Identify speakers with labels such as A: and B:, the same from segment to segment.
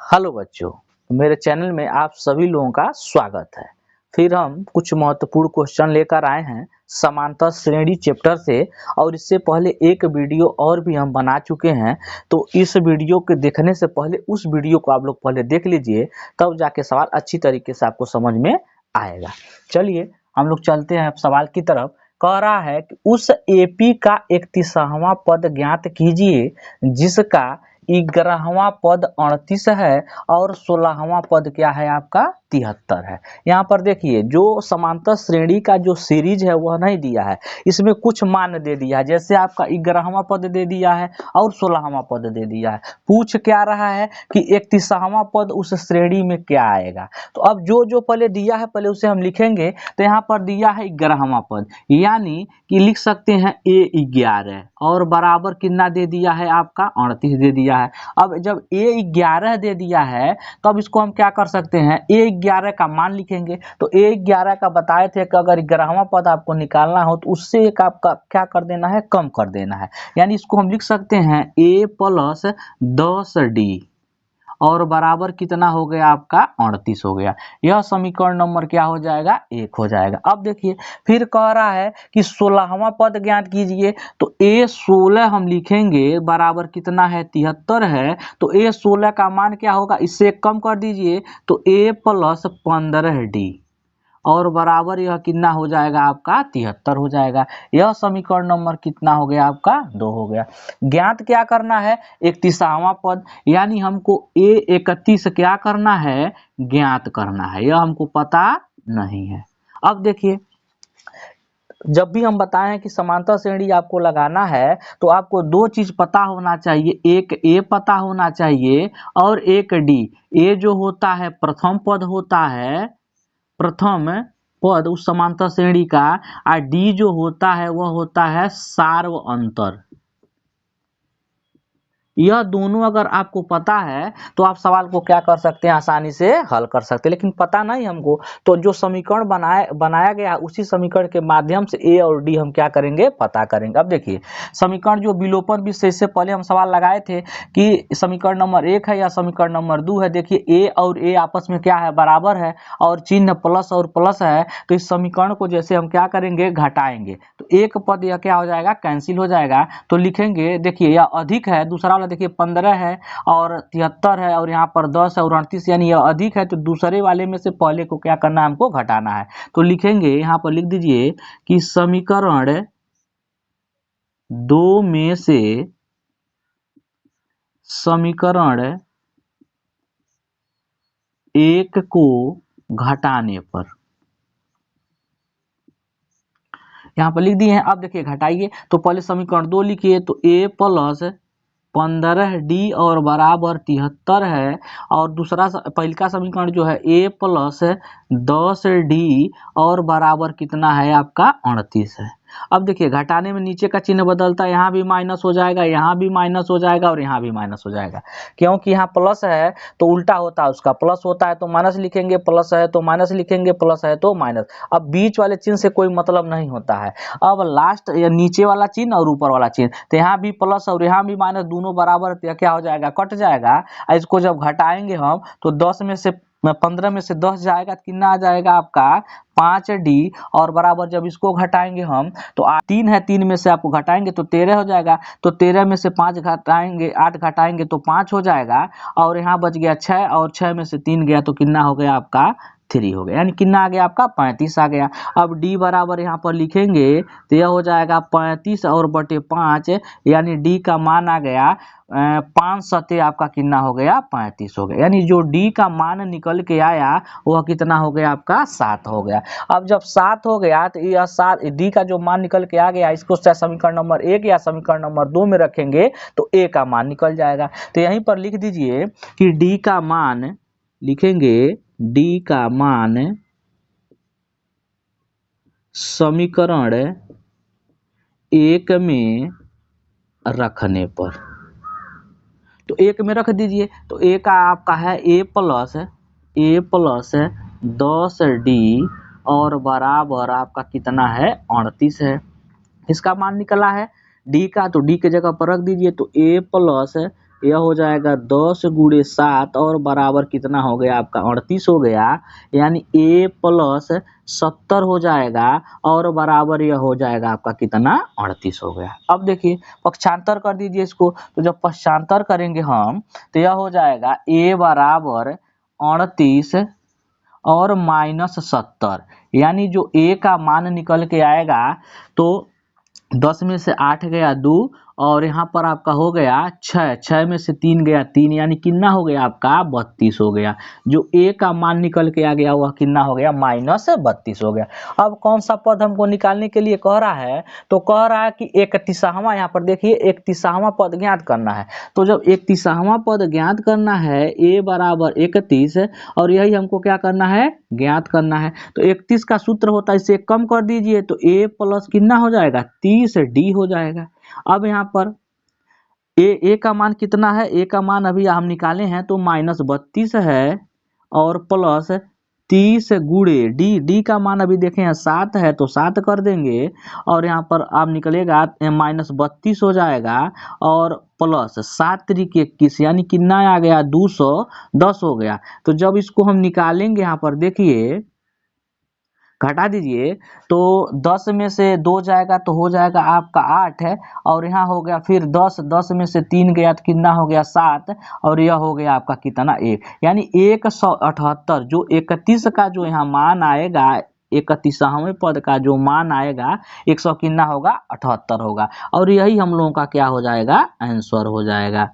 A: Hello बच्चों, मेरे channel में आप सभी लोगों का स्वागत है। फिर हम कुछ महत्वपूर्ण क्वेश्चन लेकर आए हैं समांतर श्रेणी चैप्टर से। और इससे पहले एक वीडियो और भी हम बना चुके हैं, तो इस वीडियो के देखने से पहले उस वीडियो को आप लोग पहले देख लीजिए, तब जाके सवाल अच्छी तरीके से आपको समझ में आएगा। चलिए हम लोग चलते हैं सवाल की तरफ। कह रहा है कि उस एपी का 31वां पद ज्ञात कीजिए जिसका 11वां पद 38 है और 16वां पद क्या है आपका 73 है। यहाँ पर देखिए जो समांतर श्रेणी का जो सीरीज है वह नहीं दिया है, इसमें कुछ मान दे दिया है। जैसे आपका 11वां पद दे दिया है और 16वां पद दे दिया है। पूछ क्या रहा है कि 31वां पद उस श्रेणी में क्या आएगा। तो अब जो जो पहले दिया है पहले उसे हम लिखेंगे। तो यहाँ पर दिया है 11वां पद, यानी कि लिख सकते हैं A11 और बराबर कितना दे दिया है आपका 38 दे दिया है। अब जब A11 दे दिया है तब इसको हम क्या कर सकते हैं, A11 का मान लिखेंगे। तो A11 का बताए थे कि अगर 11वां पद आपको निकालना हो तो उससे एक आपका क्या कर देना है, कम कर देना है। यानी इसको हम लिख सकते हैं A प्लस 10D और बराबर कितना हो गया आपका 38 हो गया। यह समीकरण नंबर क्या हो जाएगा, 1 हो जाएगा। अब देखिए फिर कह रहा है कि 16वां पद ज्ञात कीजिए। तो A16 हम लिखेंगे बराबर कितना है 73 है। तो A16 का मान क्या होगा, इससे कम कर दीजिए तो A प्लस 15D और बराबर यह कितना हो जाएगा आपका 73 हो जाएगा। यह समीकरण नंबर कितना हो गया आपका 2 हो गया। ज्ञात क्या करना है 31वां पद, यानी हमको A31 क्या करना है, ज्ञात करना है। यह हमको पता नहीं है। अब देखिए जब भी हम बताएं कि समांतर श्रेणी आपको लगाना है तो आपको दो चीज पता होना चाहिए, एक A पता होना चाहिए और एक D। A जो होता है प्रथम पद होता है, प्रथम पद उस समांतर श्रेणी का, और डी जो होता है वह होता है सार्व अंतर। यह दोनों अगर आपको पता है तो आप सवाल को क्या कर सकते हैं, आसानी से हल कर सकते हैं। लेकिन पता नहीं हमको, तो जो समीकरण बनाया गया है उसी समीकरण के माध्यम से ए और डी हम क्या करेंगे, पता करेंगे। अब देखिए समीकरण जो विलोपन विषय से पहले हम सवाल लगाए थे कि समीकरण नंबर 1 है या समीकरण नंबर 2 है। देखिए ए और ए आपस में क्या है, बराबर है और चिन्ह प्लस और प्लस है। तो इस समीकरण को जैसे हम क्या करेंगे, घटाएंगे तो एक पद यह क्या हो जाएगा, कैंसिल हो जाएगा। तो लिखेंगे देखिए यह अधिक है, दूसरा वाला देखिए 15 है और 73 है और यहाँ पर 10 है और 38, यानी यह अधिक है। तो दूसरे वाले में से पहले को क्या करना है, हमको घटाना है। तो लिखेंगे यहाँ पर लिख दीजिए कि समीकरण 2 में से समीकरण 1 को घटाने पर, यहाँ पर लिख दिए हैं। अब देखिए घटाइए तो पहले समीकरण 2 लिखिए तो A प्लस 15D और बराबर 73 है और दूसरा पहले का समीकरण जो है A प्लस 10D और बराबर कितना है आपका 38 है। अब देखिए घटाने में नीचे का चिन्ह बदलता है, यहाँ भी माइनस हो जाएगा, यहाँ भी माइनस हो जाएगा और यहाँ भी माइनस हो जाएगा। क्योंकि यहाँ प्लस है तो उल्टा होता है, उसका प्लस होता है तो माइनस लिखेंगे, प्लस है तो माइनस लिखेंगे, प्लस है तो माइनस। अब बीच वाले चिन्ह से कोई मतलब नहीं होता है। अब लास्ट या नीचे वाला चिन्ह और ऊपर वाला चिन्ह, तो यहाँ भी प्लस और यहाँ भी माइनस, दोनों बराबर क्या हो जाएगा, कट जाएगा। इसको जब घटाएंगे हम तो 10 में से 15 में से 10 जाएगा तो कितना आ जाएगा आपका 5D और बराबर जब इसको घटाएंगे हम तो 3 है, 3 में से आपको घटाएंगे तो 13 हो जाएगा। तो 13 में से 5 घटाएंगे, 8 घटाएंगे तो 5 हो जाएगा और यहाँ बच गया 6 और 6 में से 3 गया तो कितना हो गया आपका 3 हो गया, यानी कितना आ गया आपका 35 आ गया। अब D बराबर यहाँ पर लिखेंगे तो यह हो जाएगा 35 और बटे 5, यानी D का मान आ गया 5 सते आपका कितना हो गया 35 हो गया। यानी जो D का मान निकल के आया वह कितना हो गया आपका 7 हो गया। अब जब 7 हो गया तो यह 7 D का जो मान निकल के आ गया, इसको समीकरण नंबर 1 या समीकरण नंबर 2 में रखेंगे तो A का मान निकल जाएगा। तो यहीं पर लिख दीजिए कि D का मान, लिखेंगे D का मान समीकरण 1 में रखने पर, तो 1 में रख दीजिए तो A का आपका है A प्लस 10D और बराबर आपका कितना है 38 है। इसका मान निकला है D का, तो D के जगह पर रख दीजिए तो A प्लस यह हो जाएगा 10 गुणे 7 और बराबर कितना हो गया आपका 38 हो गया, यानी a प्लस 70 हो जाएगा और बराबर यह हो जाएगा आपका कितना 38 हो गया। अब देखिए पक्षांतर कर दीजिए इसको, तो जब पक्षांतर करेंगे हम तो यह हो जाएगा a बराबर 38 और माइनस 70, यानी जो a का मान निकल के आएगा तो 10 में से 8 गया 2 और यहाँ पर आपका हो गया 6, 6 में से 3 गया 3, यानी कितना हो गया आपका 32 हो गया। जो a का मान निकल के आ गया वह कितना हो गया माइनस 32 हो गया। अब कौन सा पद हमको निकालने के लिए कह रहा है, तो कह रहा है कि 31वां, यहाँ पर देखिए 31वां पद ज्ञात करना है। तो जब 31वां पद ज्ञात करना है a बराबर 31 और यही हमको क्या करना है ज्ञात करना है, तो 31 का सूत्र होता है, इसे कम कर दीजिए तो a प्लस कितना हो जाएगा 30 d हो जाएगा। अब यहाँ पर a का मान कितना है, a का मान अभी हम निकाले हैं तो -32 है और प्लस 30 गुणे d का मान अभी देखे हैं 7 है तो 7 कर देंगे और यहाँ पर अब निकलेगा -32 हो जाएगा और प्लस 7 त्रिक 21, यानी कितना आ गया 210 हो गया। तो जब इसको हम निकालेंगे यहाँ पर देखिए घटा दीजिए तो 10 में से 2 जाएगा तो हो जाएगा आपका 8 है और यहाँ हो गया फिर 10, 10 में से 3 गया तो कितना हो गया 7 और यह हो गया आपका कितना 1, यानी 178। जो 31 का जो यहाँ मान आएगा 31वें पद का जो मान आएगा 100 कितना होगा 78 होगा और यही हम लोगों का क्या हो जाएगा आंसर हो जाएगा।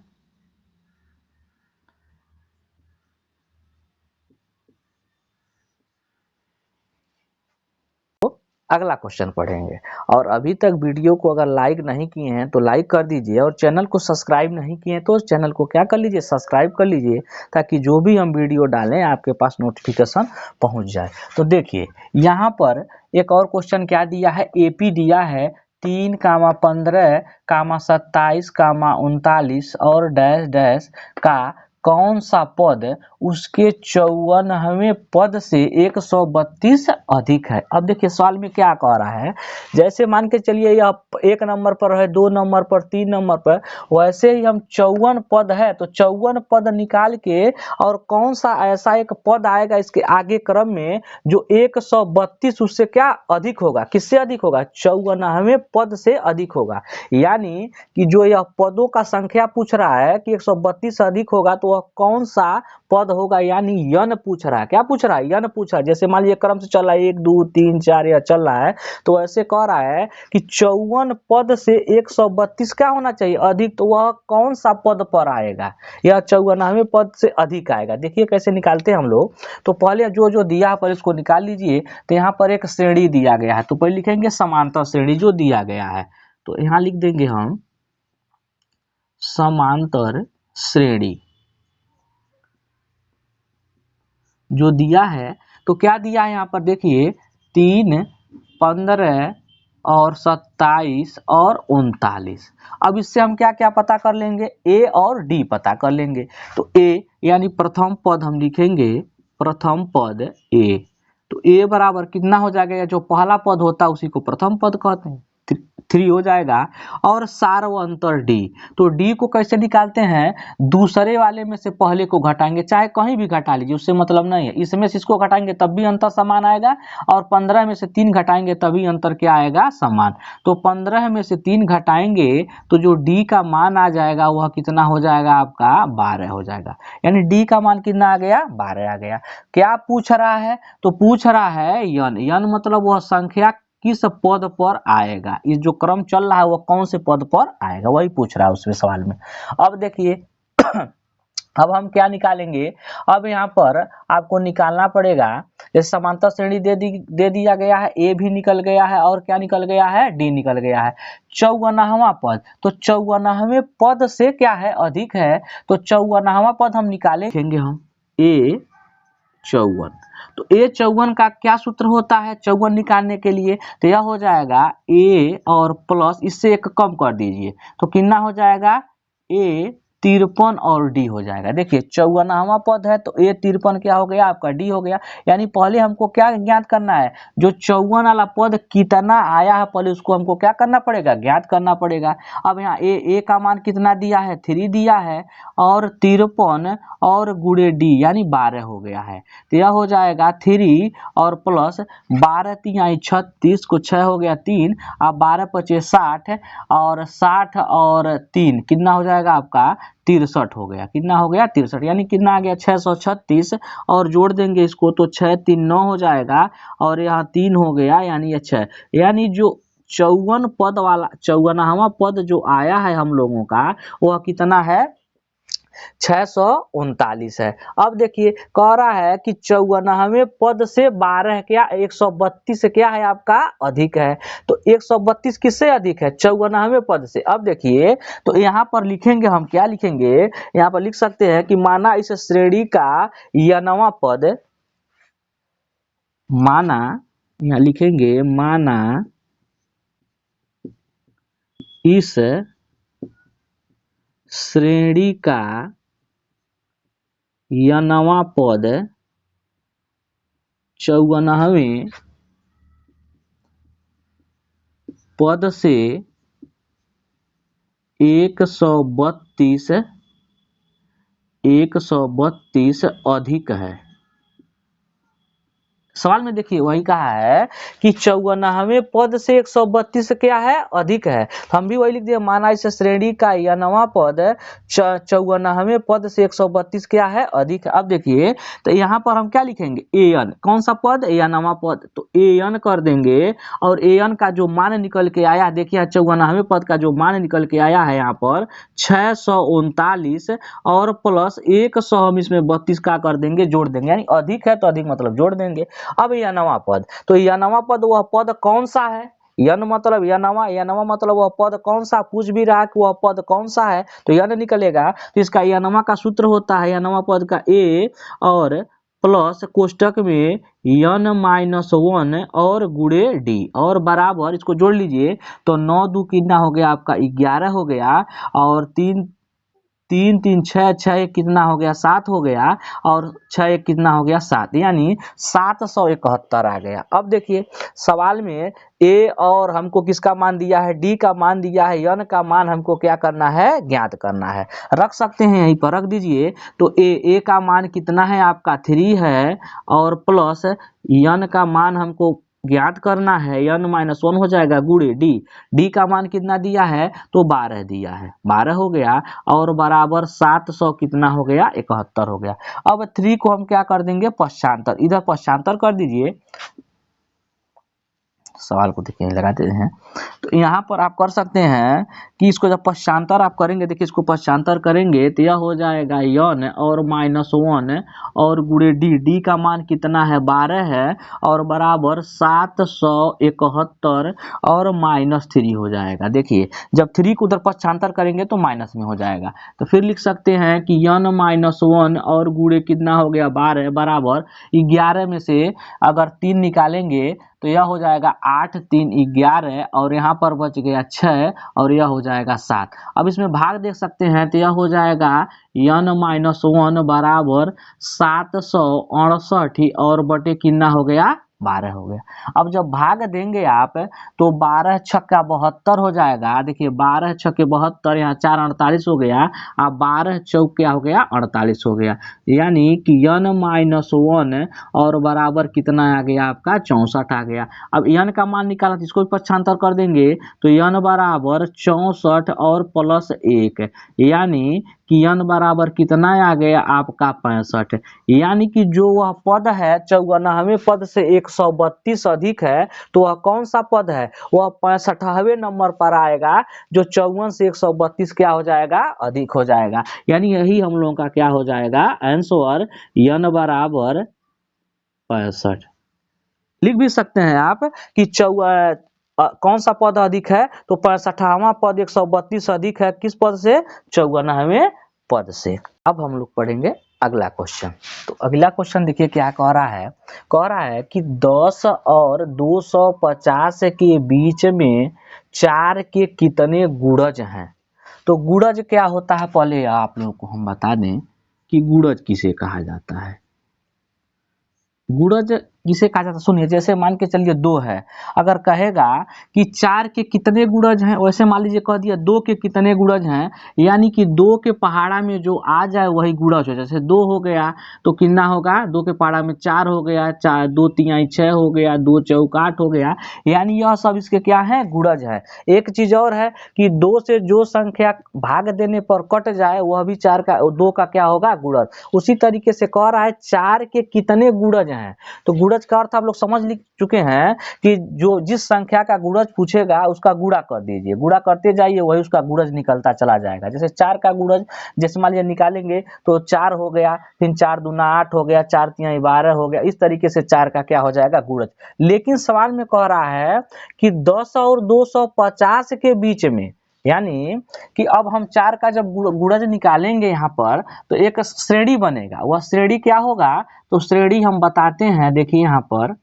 A: अगला क्वेश्चन पढ़ेंगे और अभी तक वीडियो को अगर लाइक नहीं किए हैं तो लाइक कर दीजिए और चैनल को सब्सक्राइब नहीं किए हैं तो चैनल को क्या कर लीजिए सब्सक्राइब कर लीजिए ताकि जो भी हम वीडियो डालें आपके पास नोटिफिकेशन पहुंच जाए। तो देखिए यहाँ पर एक और क्वेश्चन क्या दिया है, एपी दिया है 3, 15, 27, 39 और डैश डैश का कौन सा पद उसके 54वें पद से 132 अधिक है। अब देखिए सवाल में क्या कह रहा है, जैसे मान के चलिए यह 1 नंबर पर है, 2 नंबर पर, 3 नंबर पर, वैसे ही हम 54 पद है तो 54 पद निकाल के और कौन सा ऐसा एक पद आएगा इसके आगे क्रम में जो 132 उससे क्या अधिक होगा, किससे अधिक होगा 54वें पद से अधिक होगा। यानी कि जो यह पदों का संख्या पूछ रहा है कि 132 अधिक होगा तो वह कौन सा पद होगा, यानी यन पूछ रहा है। क्या पूछ रहा है यन पूछ रहा है। जैसे मान लीजिए क्रम से चल रहा है 1 2 3 4 यह चल रहा है तो ऐसे कह रहा है कि 54 पद से 132 क्या होना चाहिए अधिक, तो वह कौन सा पद पर आएगा, यह 54वें पद से अधिक आएगा। देखिए कैसे निकालते हैं हम लोग, तो पहले जो जो दिया है पर इसको निकाल लीजिए। तो यहाँ पर एक श्रेणी दिया गया है तो पहले लिखेंगे समांतर श्रेणी जो दिया गया है, तो यहाँ लिख देंगे हम समांतर श्रेणी जो दिया है। तो क्या दिया है यहाँ पर देखिए 3, 15 और 27 और 39। अब इससे हम क्या क्या पता कर लेंगे, ए और डी पता कर लेंगे। तो ए यानी प्रथम पद हम लिखेंगे, प्रथम पद ए, तो ए बराबर कितना हो जाएगा, जो पहला पद होता है उसी को प्रथम पद कहते हैं, 3 हो जाएगा। और सार्वंतर डी, तो डी को कैसे निकालते हैं, दूसरे वाले में से पहले को घटाएंगे, चाहे कहीं भी घटा लीजिए उससे मतलब नहीं है, इसमें से इसको घटाएंगे तब भी अंतर समान आएगा और 15 में से 3 घटाएंगे तभी अंतर क्या आएगा समान। तो 15 में से 3 घटाएंगे तो जो डी का मान आ जाएगा वह कितना हो जाएगा आपका 12 हो जाएगा, यानी डी का मान कितना आ गया 12 आ गया। क्या पूछ रहा है, तो पूछ रहा है यन, यन मतलब वह संख्या किस पद पर आएगा, ये जो क्रम चल रहा है वो कौन से पद पर आएगा वही पूछ रहा है उसमें सवाल में। अब देखिए अब हम क्या निकालेंगे, अब यहाँ पर आपको निकालना पड़ेगा, जैसे समांतर श्रेणी दे दिया गया है, ए भी निकल गया है और क्या निकल गया है डी निकल गया है। 54वां पद, तो 54वें पद से क्या है अधिक है, तो 54वां पद हम निकालेंगे हम ए 54, तो A54 का क्या सूत्र होता है 54 निकालने के लिए, तो यह हो जाएगा A और प्लस इससे एक कम कर दीजिए तो कितना हो जाएगा A 53 और डी हो जाएगा। देखिए 54वां पद है तो ए 53 क्या हो गया आपका डी हो गया। यानी पहले हमको क्या ज्ञात करना है, जो 54 वाला पद कितना आया है पहले उसको हमको क्या करना पड़ेगा, ज्ञात करना पड़ेगा। अब यहाँ ए का मान कितना दिया है, 3 दिया है और 53 और गुणे डी यानी 12 हो गया है। तो यह हो जाएगा 3 और प्लस 12 3 आई 36 को 6 हो गया 3 अब 12 पचे 60 और 60 और 3 कितना हो जाएगा आपका 63 हो गया। कितना हो गया 63 यानी कितना आ गया 636 और जोड़ देंगे इसको तो 6 3 9 हो जाएगा और यहाँ 3 हो गया यानी ये 6। यानी जो 54 पद वाला 54वां पद जो आया है हम लोगों का वह कितना है 639 है। अब देखिए कह रहा है कि 54वें पद से 12 क्या 132 क्या है आपका अधिक है। तो 132 किससे अधिक है 54वें पद से। अब देखिए तो यहाँ पर लिखेंगे हम क्या लिखेंगे, यहाँ पर लिख सकते हैं कि माना इस श्रेणी का यनवा पद, माना यहाँ लिखेंगे माना इस श्रेणी का यनवा पद 54वें पद से 132 अधिक है। सवाल में देखिए वही कहा है कि 54वें पद से 132 क्या है अधिक है। तो हम भी वही लिख दिए माना इस श्रेणी का यनवा पद 54वें पद से 132 क्या है अधिक है। अब देखिए तो यहाँ पर हम क्या लिखेंगे एन, कौन सा पद यनवा पद, तो एन कर देंगे और एन का जो मान निकल के आया देखिए 54वें पद का जो मान निकल के आया है यहाँ पर 639 और प्लस 100 हम इसमें 32 का कर देंगे जोड़ देंगे, यानी अधिक है तो अधिक मतलब जोड़ देंगे। अब यनवा पद, तो यनवा पद वह पद कौन सा है, यन मतलब यनवा, यनवा मतलब वह पद कौन सा, पूछ भी रहा है कि वह पद कौन सा है तो यन निकलेगा। तो इसका यनवा का सूत्र होता है यनवा पद का ए और प्लस कोष्टक में n-1 और गुणे डी और बराबर इसको जोड़ लीजिए तो 9 2 कितना हो गया आपका 11 हो गया और 3 3 3 6 6 कितना हो गया 7 हो गया और 6 कितना हो गया 7 यानी 771 आ गया। अब देखिए सवाल में ए और हमको किसका मान दिया है डी का मान दिया है, यन का मान हमको क्या करना है ज्ञात करना है। रख सकते हैं यहीं पर रख दीजिए तो ए का मान कितना है आपका 3 है और प्लस यन का मान हमको ज्ञात करना है n-1 हो जाएगा गुणे डी का मान कितना दिया है तो 12 दिया है 12 हो गया और बराबर 700 कितना हो गया 71 हो गया। अब 3 को हम क्या कर देंगे पश्चांतर, इधर पश्चांतर कर दीजिए, सवाल को देखिए लगाते हैं तो यहाँ पर आप कर सकते हैं कि इसको जब पश्चांतर आप करेंगे देखिए इसको पश्चांतर करेंगे तो यह हो जाएगा n और -1 और गुणे डी का मान कितना है 12 है और बराबर 771 और -3 हो जाएगा। देखिए जब 3 को उधर पश्चांतर करेंगे तो माइनस में हो जाएगा तो फिर लिख सकते हैं कि n-1 और गुणे कितना हो गया 12 बराबर 11 में से अगर 3 निकालेंगे तो यह हो जाएगा 8 3 11 और यहाँ पर बच गया 6 और यह हो जाएगा 7। अब इसमें भाग देख सकते हैं तो यह हो जाएगा n-1 बराबर 768 और बटे कितना हो गया 12 हो गया। अब जब भाग देंगे आप तो 12 छक्का 72 हो जाएगा। देखिए 12 छक्के 72 यहाँ 4 48 हो गया, अब 12 चौक क्या हो गया 48 हो गया, यानी कि n-1 और बराबर कितना आ गया आपका 64 आ गया। अब n का मान निकाला तो इसको भी पक्षांतर कर देंगे तो n बराबर 64 और प्लस 1 यानी कि n बराबर कितना आ गया आपका 65, यानी कि जो वह पद है 54वें पद से 132 अधिक है तो वह कौन सा पद है, वह 65वें नंबर पर आएगा जो 54 से 132 क्या हो जाएगा अधिक हो जाएगा। यानी यही हम लोगों का क्या हो जाएगा आंसर n बराबर 65। लिख भी सकते हैं आप कि कौन सा पद अधिक है तो 65वां पद 132 अधिक है किस पद से 54वें पद से। अब हम लोग पढ़ेंगे अगला क्वेश्चन। तो अगला क्वेश्चन देखिए क्या कह रहा है कि 10 और 250 के बीच में 4 के कितने गुणज हैं। तो गुणज क्या होता है, पहले आप लोगों को हम बता दें कि गुणज किसे कहा जाता है। गुणज किसे कहा जाता है, सुनिए, जैसे मान के चलिए 2 है, अगर कहेगा कि 4 के कितने गुणज हैं, वैसे मान लीजिए कह दिया 2 के कितने गुणज हैं, यानी कि 2 के पहाड़ा में जो आ जाए वही गुणज हो। जैसे 2 हो गया तो कितना होगा, 2 के पहाड़ा में 4 हो गया, 4 2 3 6 हो गया, 2 चौक 8 हो गया, यानी यह सब इसके क्या है, गुणज है। एक चीज और है कि 2 से जो संख्या भाग देने पर कट जाए वह भी 4 का 2 का क्या होगा, गुणज। उसी तरीके से कह रहा है 4 के कितने गुणज हैं, तो गुणज का अर्थ आप लोग समझ चुके हैं कि जो जिस संख्या का गुणज पूछेगा उसका गुणा कर दीजिए, गुणा करते जाइए वही उसका गुणज निकलता चला जाएगा। जैसे 4 का गुणज जैसे मान लीजिए निकालेंगे तो 4 हो गया, फिर 4 दूना 8 हो गया, 4 तिहाई 12 हो गया, इस तरीके से 4 का क्या हो जाएगा, गुणज। लेकिन सवाल में कह रहा है कि 10 और 250 के बीच में, यानी कि अब हम 4 का जब गुणज निकालेंगे यहाँ पर तो एक श्रेणी बनेगा, वह श्रेणी क्या होगा, तो श्रेणी हम बताते हैं। देखिए यहाँ पर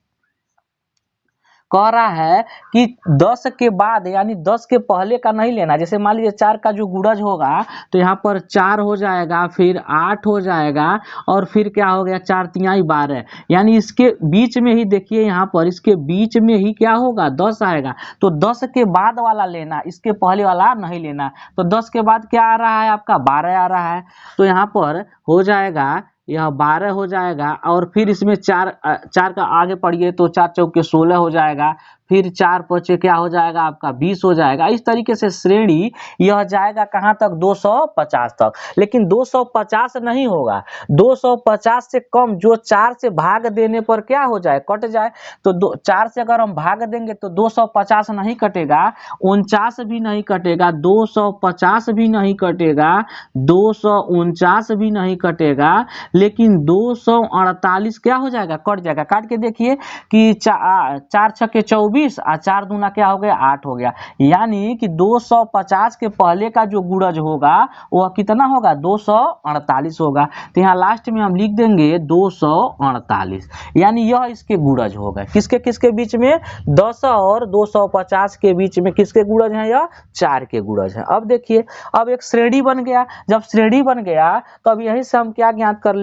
A: कह रहा है कि 10 के बाद यानी 10 के पहले का नहीं लेना। जैसे मान लीजिए 4 का जो गुणज होगा तो यहाँ पर 4 हो जाएगा, फिर 8 हो जाएगा, और फिर क्या हो गया, 4 तिहाई 12, यानी इसके बीच में ही देखिए यहाँ पर इसके बीच में ही क्या होगा, 10 आएगा। तो 10 के बाद वाला लेना, इसके पहले वाला नहीं लेना। तो 10 के बाद क्या आ रहा है आपका, 12 आ रहा है, तो यहाँ पर हो जाएगा यह 12 हो जाएगा, और फिर इसमें 4 का आगे पढ़िए तो 4 चौके 16 हो जाएगा, फिर 4 पचे क्या हो जाएगा आपका 20 हो जाएगा। इस तरीके से श्रेणी यह जाएगा कहाँ तक, 250 तक। लेकिन 250 नहीं होगा, 250 से कम जो 4 से भाग देने पर क्या हो जाए, कट जाए। तो 4 से अगर हम भाग देंगे तो 250 नहीं कटेगा, 49 भी नहीं कटेगा, 250 भी नहीं कटेगा, 249 भी नहीं कटेगा, लेकिन 248 क्या हो जाएगा, कट जाएगा। काट के देखिए कि 4 छक्के 24 और 4 दूना क्या हो गया, 8 हो गया, यानी कि 250 के पहले का जो गुणज होगा वह कितना होगा, 248 होगा। तो यहाँ लास्ट में हम लिख देंगे 248, यानी यह इसके गुणज हो गए। किसके किसके बीच में, 10 और 250 के बीच में किसके गुणज हैं, यह 4 के गुणज हैं। अब देखिए, अब एक श्रेणी बन गया। जब श्रेणी बन गया तो अब यहीं से हम क्या ज्ञात कर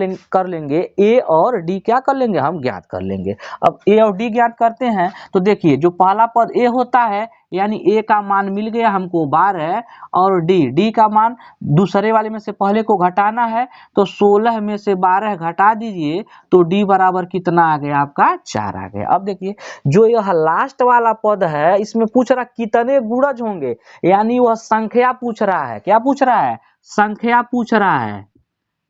A: लेंगे, ए और डी क्या कर लेंगे, हम ज्ञात कर लेंगे। अब ए और डी ज्ञात करते हैं तो देखिए जो पहला पद ए होता है, यानी ए का मान मिल गया हमको 12, और डी का मान दूसरे वाले में से पहले को घटाना है, तो 16 में से 12 घटा दीजिए तो डी बराबर कितना आ गया आपका, 4 आ गया। अब देखिए जो यह लास्ट वाला पद है इसमें पूछ रहा कितने गुणज होंगे, यानी वह संख्या पूछ रहा है। क्या पूछ रहा है, संख्या पूछ रहा है,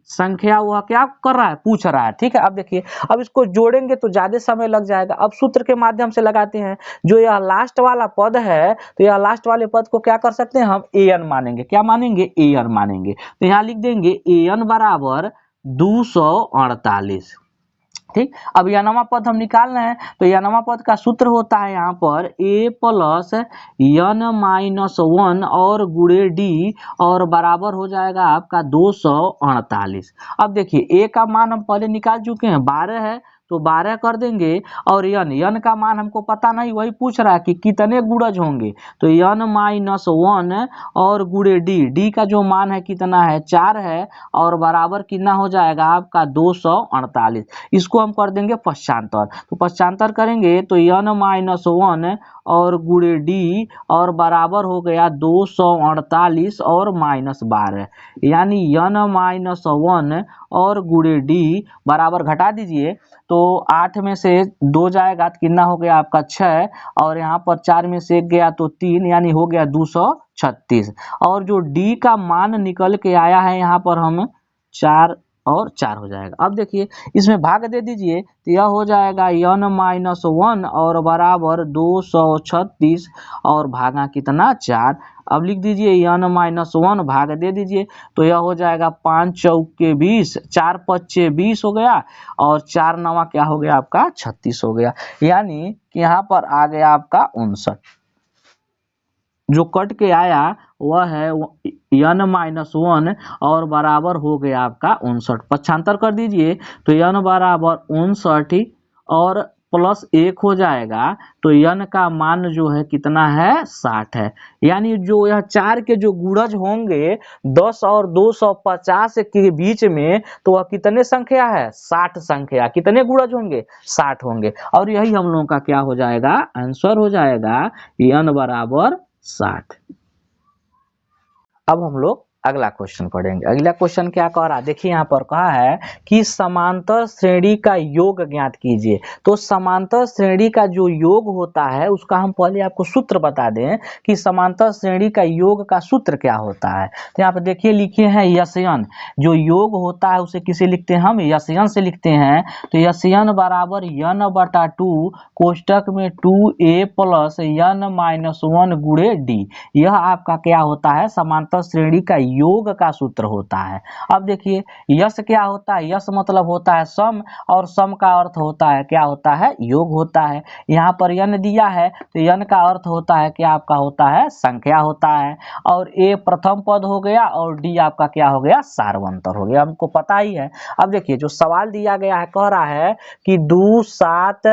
A: संख्या वह क्या कर रहा है, पूछ रहा है। ठीक है, अब देखिए, अब इसको जोड़ेंगे तो ज्यादा समय लग जाएगा। अब सूत्र के माध्यम से लगाते हैं। जो यह लास्ट वाला पद है तो यह लास्ट वाले पद को क्या कर सकते हैं, हम an मानेंगे। क्या मानेंगे, an मानेंगे। तो यहाँ लिख देंगे an बराबर 248। ठीक, अब यनवा पद हम निकाल रहे हैं तो यनवा पद का सूत्र होता है यहाँ पर a प्लस n माइनस 1 और गुणे डी, और बराबर हो जाएगा आपका 248। अब देखिए a का मान हम पहले निकाल चुके हैं, 12 है तो 12 कर देंगे, और n का मान हमको पता नहीं, वही पूछ रहा है कि कितने गुणज होंगे, तो n माइनस 1 और गुणे डी का जो मान है कितना है, 4 है, और बराबर कितना हो जाएगा आपका 248। इसको हम कर देंगे पश्चांतर, तो पश्चांतर करेंगे तो n माइनस 1 और गुणे डी, और बराबर हो गया 248 और माइनस 12, यानी n माइनस 1 और गुणे डी बराबर घटा दीजिए तो 8 में से 2 जाएगा तो कितना हो गया आपका 6, और यहाँ पर 4 में से 1 गया तो 3, यानी हो गया 236। और जो डी का मान निकल के आया है यहाँ पर हम 4 और 4 हो जाएगा। अब देखिए इसमें भाग दे दीजिए तो यह हो जाएगा n माइनस 1 और बराबर 236 और भागा कितना 4। अब लिख दीजिए n माइनस 1 भाग दे दीजिए तो यह हो जाएगा 5 चौके 20, 4 पच्चे 20 हो गया, और 4 नवा क्या हो गया आपका 36 हो गया, यानी कि यहाँ पर आ गया आपका 59। जो कट के आया वह है n माइनस 1 और बराबर हो गया आपका 59। पक्षांतर कर दीजिए तो n बराबर 59 और प्लस 1 हो जाएगा तो n का मान जो है कितना है 60 है। यानी जो यह 4 के जो गुणज होंगे 10 और 250 के बीच में, तो वह कितने संख्या है 60 संख्या। कितने गुणज होंगे 60 होंगे। और यही हम लोगों का क्या हो जाएगा आंसर हो जाएगा n बराबर 60। अब हम लोग अगला क्वेश्चन पढ़ेंगे। अगला क्वेश्चन क्या कह रहा है, देखिए यहाँ पर कहा है कि समांतर श्रेणी का योग ज्ञात कीजिए। तो समांतर श्रेणी का जो योग होता है उसका हम पहले आपको सूत्र बता दें कि समांतर श्रेणी का योग का सूत्र क्या होता है। तो यहाँ पर देखिए लिखे हैं यस्यन। जो योग होता है उसे किसे लिखते हैं हम यस्यन से लिखते हैं। तो यस्यन बराबर n/2 कोष्टक में 2a प्लस n-1 गुणे d। यह आपका क्या होता है समांतर श्रेणी का योग का सूत्र होता है। अब देखिए यश क्या होता है, यश मतलब होता है सम, और सम का अर्थ होता है क्या होता है योग होता है। यहाँ पर n दिया है तो n का अर्थ होता है क्या आपका होता है संख्या होता है, और a प्रथम पद हो गया और d आपका क्या हो गया सार्वंतर हो गया, हमको पता ही है। अब देखिए जो सवाल दिया गया है कह रहा है कि 2 7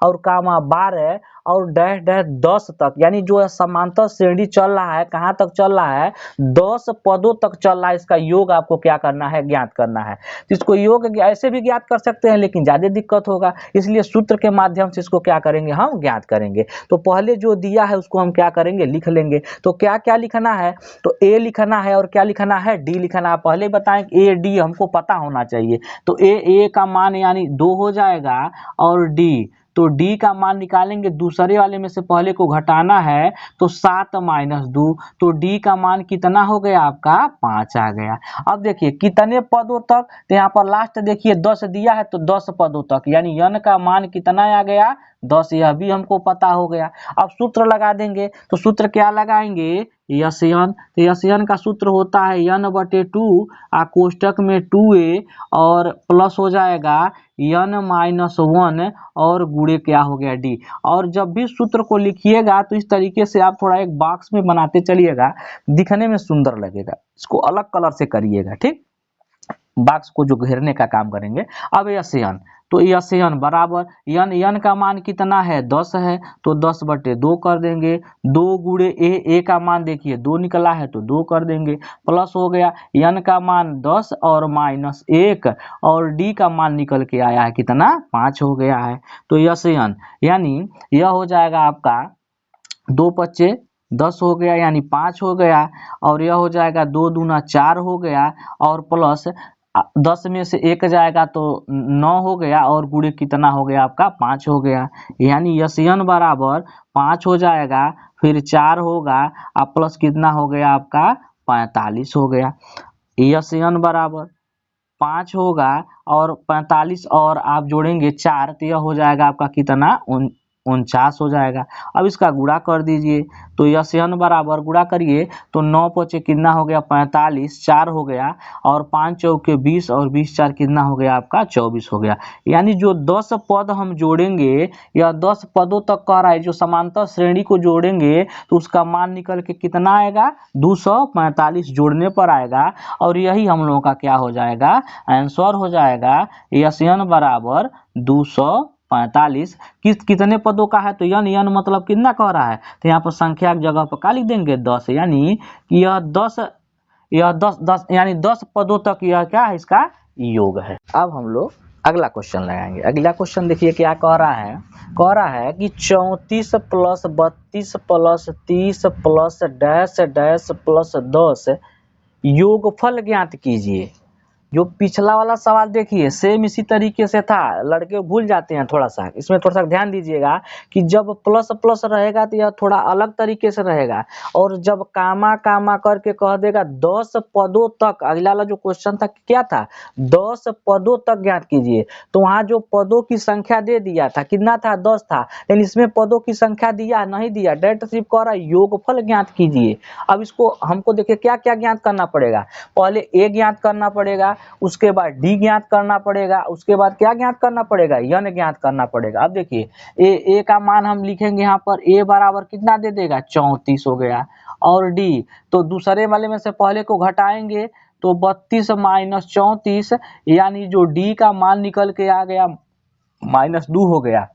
A: और 12 और डैश डैश 10 तक, यानी जो समांतर श्रेणी चल रहा है कहाँ तक चल रहा है 10 पदों तक चल रहा है। इसका योग आपको क्या करना है ज्ञात करना है। तो इसको योग ऐसे भी ज्ञात कर सकते हैं लेकिन ज्यादा दिक्कत होगा, इसलिए सूत्र के माध्यम से इसको क्या करेंगे हम ज्ञात करेंगे। तो पहले जो दिया है उसको हम क्या करेंगे लिख लेंगे। तो क्या क्या लिखना है, तो a लिखना है और क्या लिखना है d लिखना है। पहले बताएं a d हमको पता होना चाहिए। तो a का मान यानी 2 हो जाएगा और d, तो d का मान निकालेंगे दूसरे वाले में से पहले को घटाना है तो 7 - 2, तो d का मान कितना हो गया आपका 5 आ गया। अब देखिए कितने पदों तक, तो यहाँ पर लास्ट देखिए 10 दिया है तो 10 पदों तक, यानी n का मान कितना आ गया 10, यह भी हमको पता हो गया। अब सूत्र लगा देंगे, तो सूत्र क्या लगाएंगे यस्यन। तो यस्यन का सूत्र होता है n/2 कोष्टक में 2a और प्लस हो जाएगा n-1 और गुणे क्या हो गया d। और जब भी सूत्र को लिखिएगा तो इस तरीके से आप थोड़ा एक बॉक्स में बनाते चलिएगा, दिखने में सुंदर लगेगा। इसको अलग कलर से करिएगा, ठीक, बॉक्स को जो घेरने का काम करेंगे। अब यस्यन, तो यस्यन बराबर n का मान कितना है 10 है तो 10/2 कर देंगे। 2 गुणे a का मान देखिए 2 निकला है तो 2 कर देंगे, प्लस हो गया n का मान 10 और -1 और d का मान निकल के आया है कितना 5 हो गया है। तो यस्यन यानी यह हो जाएगा आपका 2 × 5 = 10 हो गया, यानी 5 हो गया, और यह हो जाएगा 2 दूना 4 हो गया और प्लस 10 में से 1 जाएगा तो 9 हो गया और गुणे कितना हो गया आपका 5 हो गया। यानी यस्यन बराबर 5 हो जाएगा, फिर 4 होगा और प्लस कितना हो गया आपका 45 हो गया। यस्यन बराबर 5 होगा और 45 और आप जोड़ेंगे 4 तो यह हो जाएगा आपका कितना 49 हो जाएगा। अब इसका गुणा कर दीजिए, तो यस्यन बराबर गुणा करिए तो 9 × 5 कितना हो गया 45, 4 हो गया और 5 चौके 20 और 20 4 कितना हो गया आपका 24 हो गया। यानी जो 10 पद हम जोड़ेंगे या 10 पदों तक कह रहा है, जो समांतर श्रेणी को जोड़ेंगे तो उसका मान निकल के कितना आएगा 245 जोड़ने पर आएगा, और यही हम लोगों का क्या हो जाएगा आंसर हो जाएगा। यस्यन बराबर 245 कितने पदों का है, तो n मतलब कितना कह रहा है, तो यहाँ पर संख्या की जगह पर क्या लिख देंगे 10, यानी कि यह 10 यानी 10 पदों तक यह क्या है इसका योग है। अब हम लोग अगला क्वेश्चन लगाएंगे। अगला क्वेश्चन देखिए क्या कह रहा है कि 34 + 32 + 30 + डैश डैश + 10 योगफल ज्ञात कीजिए। जो पिछला वाला सवाल देखिए सेम इसी तरीके से था, लड़के भूल जाते हैं थोड़ा सा, इसमें थोड़ा सा ध्यान दीजिएगा कि जब प्लस प्लस रहेगा तो यह थोड़ा अलग तरीके से रहेगा, और जब कामा कामा करके कह देगा 10 पदों तक, अगला वाला जो क्वेश्चन था क्या था 10 पदों तक ज्ञात कीजिए, तो वहाँ जो पदों की संख्या दे दिया था कितना था 10 था, लेकिन इसमें पदों की संख्या दिया नहीं दिया, डायरेक्ट सिर्फ कह रहा है योगफल ज्ञात कीजिए। अब इसको हमको देखिए क्या क्या ज्ञात करना पड़ेगा, पहले a ज्ञात करना पड़ेगा, उसके बाद डी ज्ञात करना पड़ेगा, उसके बाद क्या ज्ञात करना पड़ेगा, यन ज्ञात करना पड़ेगा। अब देखिए ए का मान हम लिखेंगे यहाँ पर, ए बराबर कितना दे देगा 34 हो गया, और डी तो दूसरे वाले में से पहले को घटाएंगे तो 32 माइनस 34, यानी जो डी का मान निकल के आ गया -2 हो गया।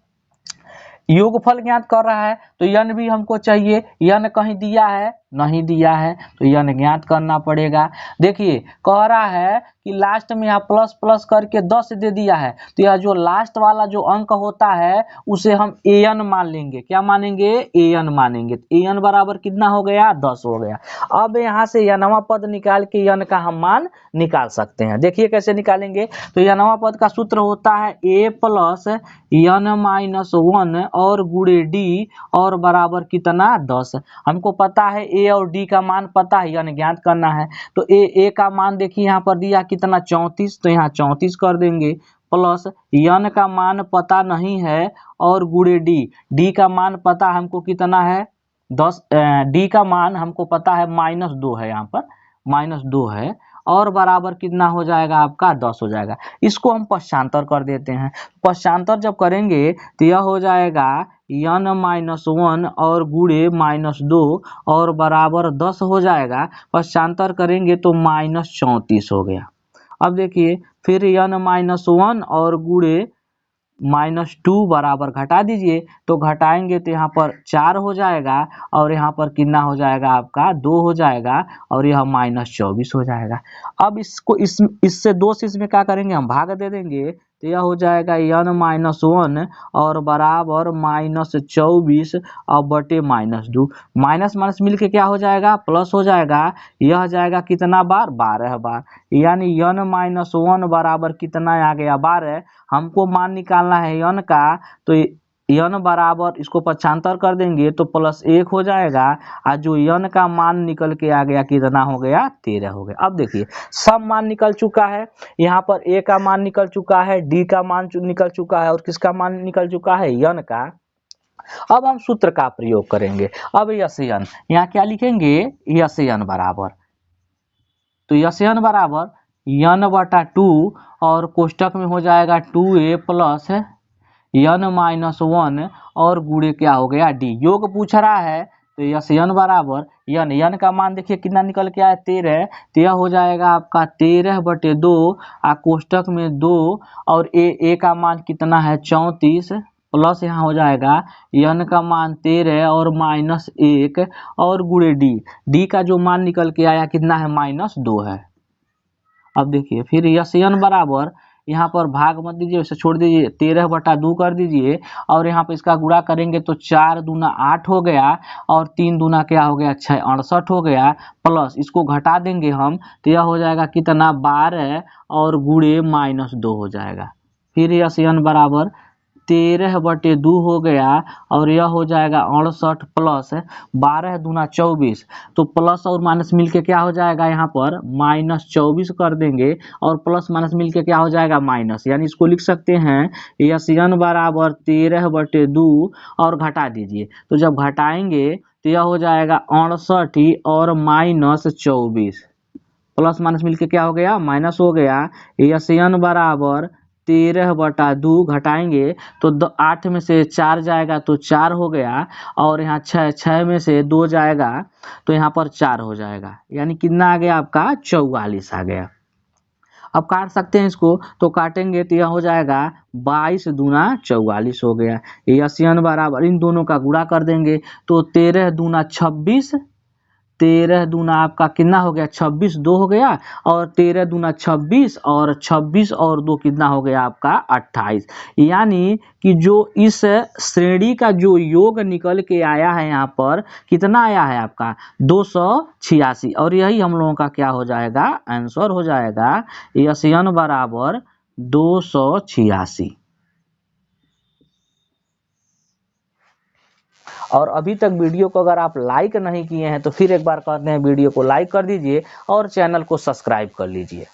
A: योगफल ज्ञात कर रहा है तो यन भी हमको चाहिए, यन कहीं दिया है, नहीं दिया है, तो यन ज्ञात करना पड़ेगा। देखिए कह रहा है कि लास्ट में यहाँ प्लस प्लस करके 10 दे दिया है, तो यह जो लास्ट वाला जो अंक होता है उसे हम एन मान लेंगे। क्या मानेंगे, एन मानेंगे। एन बराबर कितना हो गया, 10 हो गया। अब यहाँ से यनवा पद निकाल के यन का हम मान निकाल सकते हैं। देखिए कैसे निकालेंगे, तो यनवा पद का सूत्र होता है ए प्लस यन माइनस 1 और गुणे डी और बराबर कितना 10। हमको पता है ए और डी का मान पता है, यन ज्ञात करना है। तो ए का मान देखिए यहाँ पर दिया कितना 34, तो यहाँ 34 कर देंगे, प्लस यन का मान पता नहीं है और गुणे डी का मान पता हमको कितना है 10, डी का मान हमको पता है -2 है, यहाँ पर -2 है और बराबर कितना हो जाएगा आपका 10 हो जाएगा। इसको हम पश्चांतर कर देते हैं। पश्चांतर जब करेंगे तो यह हो जाएगा यन -1 और गुणे -2 और बराबर 10 हो जाएगा। पश्चांतर करेंगे तो -34 हो गया। अब देखिए फिर यन -1 और गुणे -2 बराबर घटा दीजिए, तो घटाएंगे तो यहाँ पर 4 हो जाएगा और यहाँ पर कितना हो जाएगा आपका 2 हो जाएगा और यह -24 हो जाएगा। अब इसको इससे 2 से इसमें क्या करेंगे, हम भाग दे देंगे, तो यह हो जाएगा यन -1 और बराबर -24 और बटे -2, माइनस माइनस मिल के क्या हो जाएगा, प्लस हो जाएगा। यह जाएगा कितना बार, 12 बार, यानी यन -1 बराबर कितना आ गया 12। हमको मान निकालना है यन का, तो यन बराबर इसको पक्षांतर कर देंगे तो +1 हो जाएगा, और जो यन का मान निकल के आ गया कितना हो गया 13 हो गया। अब देखिए सब मान निकल चुका है, यहाँ पर ए का मान निकल चुका है, डी का मान निकल चुका है और किसका मान निकल चुका है, यन का। अब हम सूत्र का प्रयोग करेंगे। अब यस यन यहाँ क्या लिखेंगे, यस यन बराबर, तो यस यन बराबर यन बटा 2 और कोष्टक में हो जाएगा 2a प्लस यन -1 और गुणे क्या हो गया डी। योग पूछ रहा है तो यस यन बराबर यन का मान देखिए कितना निकल के आया 13, तो यह हो जाएगा आपका 13 बटे 2 कोष्टक में 2 और ए का मान कितना है 34 प्लस यहाँ हो जाएगा यन का मान 13 और -1 और गुणे डी का जो मान निकल के आया कितना है -2 है। अब देखिए फिर यस यन बराबर यहाँ पर भाग मत दीजिए, उसे छोड़ दीजिए, 13 बटा 2 कर दीजिए और यहाँ पर इसका गुणा करेंगे तो 4 दूना 8 हो गया और 3 दूना क्या हो गया 6 68 हो गया, प्लस इसको घटा देंगे हम तो यह हो जाएगा कितना 12 और गुणे -2 हो जाएगा। फिर यस यन बराबर 13 बटे 2 हो गया और यह हो जाएगा 68 प्लस 12 दूना 24, तो प्लस और माइनस मिलके क्या हो जाएगा यहाँ पर -24 कर देंगे और प्लस माइनस मिलके क्या हो जाएगा माइनस, यानी इसको लिख सकते हैं यस यन बराबर 13 बटे 2 और घटा दीजिए, तो जब घटाएंगे तो यह हो जाएगा 68 और -24, प्लस माइनस मिलके क्या हो गया माइनस हो गया। यस यन बराबर 13 बटा 2 घटाएंगे तो 8 में से 4 जाएगा तो 4 हो गया और यहाँ 6 में से 2 जाएगा तो यहाँ पर 4 हो जाएगा, यानी कितना आ गया आपका 44 आ गया। अब काट सकते हैं इसको, तो काटेंगे तो यह हो जाएगा 22 दूना 44 हो गया। यस यन बराबर इन दोनों का गुणा कर देंगे तो 13 दूना 26, 13 दूना आपका कितना हो गया 26 2 हो गया और 13 दूना 26 और 26 और 2 कितना हो गया आपका 28, यानी कि जो इस श्रेणी का जो योग निकल के आया है यहाँ पर कितना आया है आपका 286 और यही हम लोगों का क्या हो जाएगा आंसर हो जाएगा यस यन बराबर 286। और अभी तक वीडियो को अगर आप लाइक नहीं किए हैं तो फिर एक बार कहते हैं वीडियो को लाइक कर दीजिए और चैनल को सब्सक्राइब कर लीजिए।